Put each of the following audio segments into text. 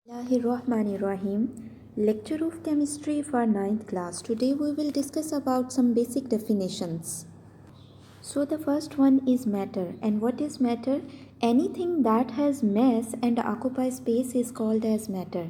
Bismillahirrahmanirrahim. Lecture of Chemistry for ninth class. Today we will discuss about some basic definitions. So the first one is matter. And what is matter? Anything that has mass and occupies space is called as matter.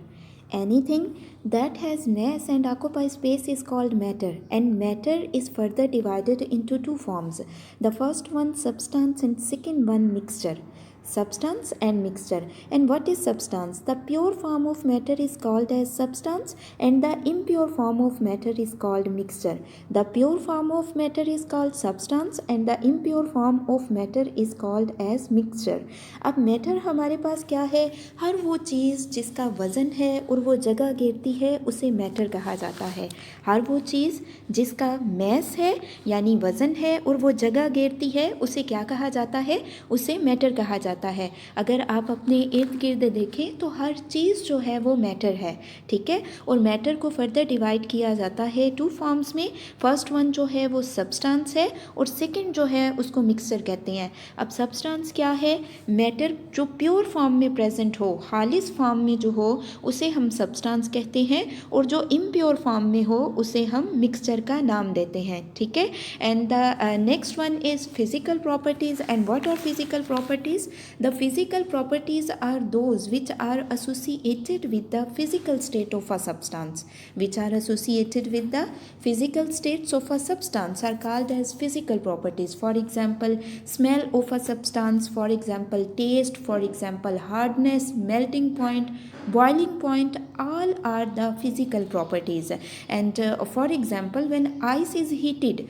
Anything that has mass and occupies space is called matter. And matter is further divided into two forms. The first one substance and second one mixture. Substance and mixture. And what is substance? The pure form of matter is called as substance and the impure form of matter is called mixture. The pure form of matter is called substance and the impure form of matter is called as mixture. अब matter हमारे पास क्या है? हर वो चीज़ जिसका वज़न है और वो जगह घेरती है उसे matter कहा जाता है. हर वो चीज़ जिसका mass है यानी वज़न है और वो जगह घेरती है उसे क्या कहा जाता है? उसे matter कहा जाता है. अगर आप अपने इर्द गिर्द देखें तो हर चीज़ जो है वो मैटर है. ठीक है. और मैटर को फर्दर डिवाइड किया जाता है टू फॉर्म्स में. फर्स्ट वन जो है वो सब्सटेंस है और सेकंड जो है उसको मिक्सचर कहते हैं. अब सब्सटेंस क्या है? मैटर जो प्योर फॉर्म में प्रेजेंट हो, खालिस फॉर्म में जो हो उसे हम सब्सटेंस कहते हैं और जो इम्प्योर फॉर्म में हो उसे हम मिक्सचर का नाम देते हैं. ठीक है. And the next one is physical properties. And what are physical properties? The physical properties are those which are associated with the physical state of a substance. Which are associated with the physical states of a substance are called as physical properties. For example, smell of a substance, for example, taste, for example, hardness, melting point, boiling point, all are the physical properties. And for example, when ice is heated,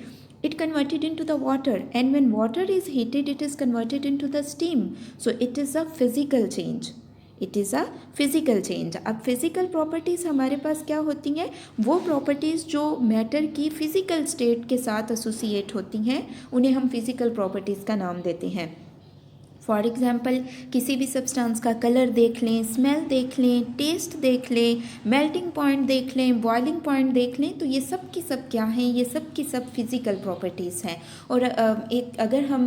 it converted into the water, and when water is heated it is converted into the steam. So it is a physical change. It is a physical change. अब physical properties हमारे पास क्या होती हैं? वो properties जो matter की physical state के साथ एसोसिएट होती हैं उन्हें हम फिज़िकल प्रॉपर्टीज़ का नाम देते हैं. फॉर एग्ज़ाम्पल, किसी भी सब्सटेंस का कलर देख लें, स्मेल देख लें, टेस्ट देख लें, मेल्टिंग पॉइंट देख लें, बॉइलिंग पॉइंट देख लें, तो ये सब की सब क्या हैं? ये सब की सब फिज़िकल प्रॉपर्टीज़ हैं. और एक अगर हम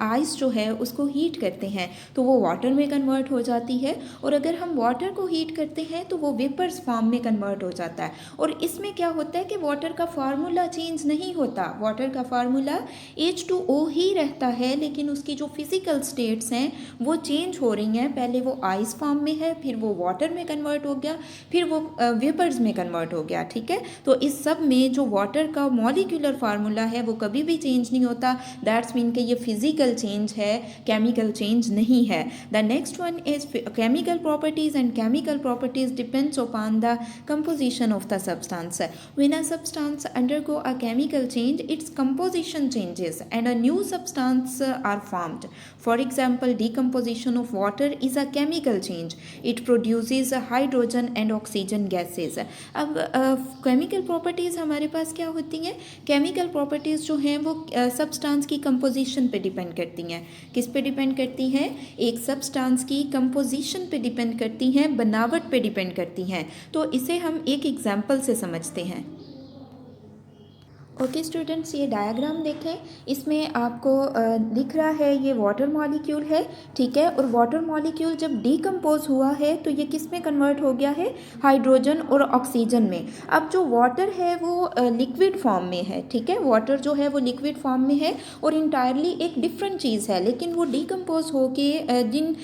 आइस जो है उसको हीट करते हैं तो वो वाटर में कन्वर्ट हो जाती है, और अगर हम वाटर को हीट करते हैं तो वो वेपर्स फॉर्म में कन्वर्ट हो जाता है. और इसमें क्या होता है कि वाटर का फार्मूला चेंज नहीं होता. वाटर का फार्मूला H2O ही रहता है, लेकिन उसकी जो फिज़िकल स्टेट हैं वो चेंज हो रही हैं. पहले वो आइस फॉर्म में है, फिर वो वाटर में कन्वर्ट हो गया, फिर वो वेपर्स में कन्वर्ट हो गया. ठीक है. तो इस सब में जो वाटर का मॉलिक्यूलर फार्मूला है वो कभी भी चेंज नहीं होता. दैट्स मीन कि ये फिजिकल चेंज है, केमिकल चेंज नहीं है. The next one is chemical properties. And chemical properties depends upon the composition of the substance. When a substance undergo a chemical change, its composition changes and a new substance are formed. For example, decomposition of water is a chemical change. It produces hydrogen and oxygen gases. अब chemical properties हमारे पास क्या होती हैं? Chemical properties जो हैं वो substance की composition पे depend करती हैं. किस पे depend करती हैं? एक substance की composition पे depend करती हैं, बनावट पे depend करती हैं. तो इसे हम एक example से समझते हैं. ओके स्टूडेंट्स, ये डायग्राम देखें. इसमें आपको दिख रहा है ये वाटर मॉलिक्यूल है. ठीक है. और वाटर मॉलिक्यूल जब डीकम्पोज हुआ है तो ये किस में कन्वर्ट हो गया है? हाइड्रोजन और ऑक्सीजन में. अब जो वाटर है वो लिक्विड फॉर्म में है. ठीक है. वाटर जो है वो लिक्विड फॉर्म में है और इंटायरली एक डिफरेंट चीज़ है, लेकिन वो डीकम्पोज होके जिन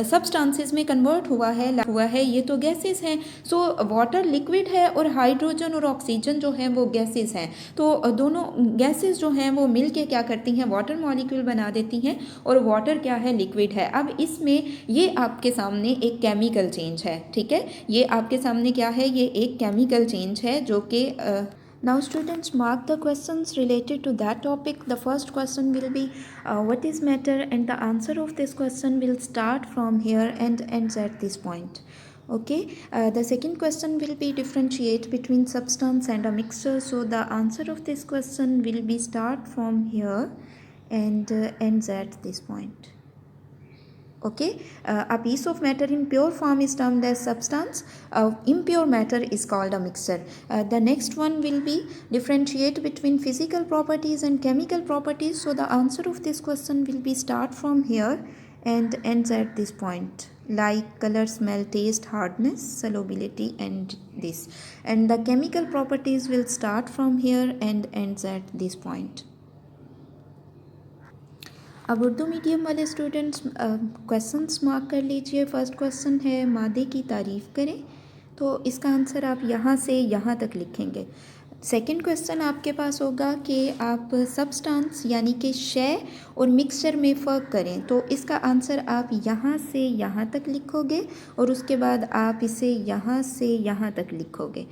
सब्सटेंसेस में कन्वर्ट हुआ है ये तो गैसेस हैं. सो वाटर लिक्विड है और हाइड्रोजन और ऑक्सीजन जो है वो गैसेस हैं. तो दोनों गैसेस जो हैं वो मिल के क्या करती हैं? वाटर मॉलिक्यूल बना देती हैं, और वाटर क्या है? लिक्विड है. अब इसमें ये आपके सामने एक केमिकल चेंज है. ठीक है. ये आपके सामने क्या है? ये एक केमिकल चेंज है जो कि Now students, mark the questions related to that topic. The first question will be what is matter, and the answer of this question will start from here and ends at this point. Okay. The second question will be differentiate between substance and a mixture. So the answer of this question will be start from here and ends at this point. Okay. A piece of matter in pure form is termed as substance. Impure matter is called a mixture. The next one will be differentiate between physical properties and chemical properties. So the answer of this question will be start from here and ends at this point. like color, smell, taste, hardness, solubility, and this. And the chemical properties will start from here and ends at this point. अब Urdu medium वाले students questions mark कर लीजिए। First question है मादे की तारीफ़ करें, तो इसका आंसर आप यहाँ से यहाँ तक लिखेंगे। सेकंड क्वेश्चन आपके पास होगा कि आप सब्सटेंस यानी कि शय और मिक्सचर में फ़र्क करें, तो इसका आंसर आप यहाँ से यहाँ तक लिखोगे और उसके बाद आप इसे यहाँ से यहाँ तक लिखोगे।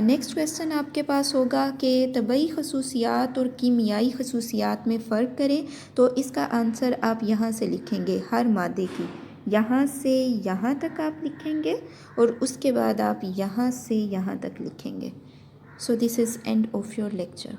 नेक्स्ट क्वेश्चन आपके पास होगा कि तबई खसूसियात और कीमियाई खसूसियात में फ़र्क करें, तो इसका आंसर आप यहाँ से लिखेंगे। हर मादे की यहाँ से यहाँ तक आप लिखेंगे और उसके बाद आप यहाँ से यहाँ तक लिखेंगे। So this is end of your lecture.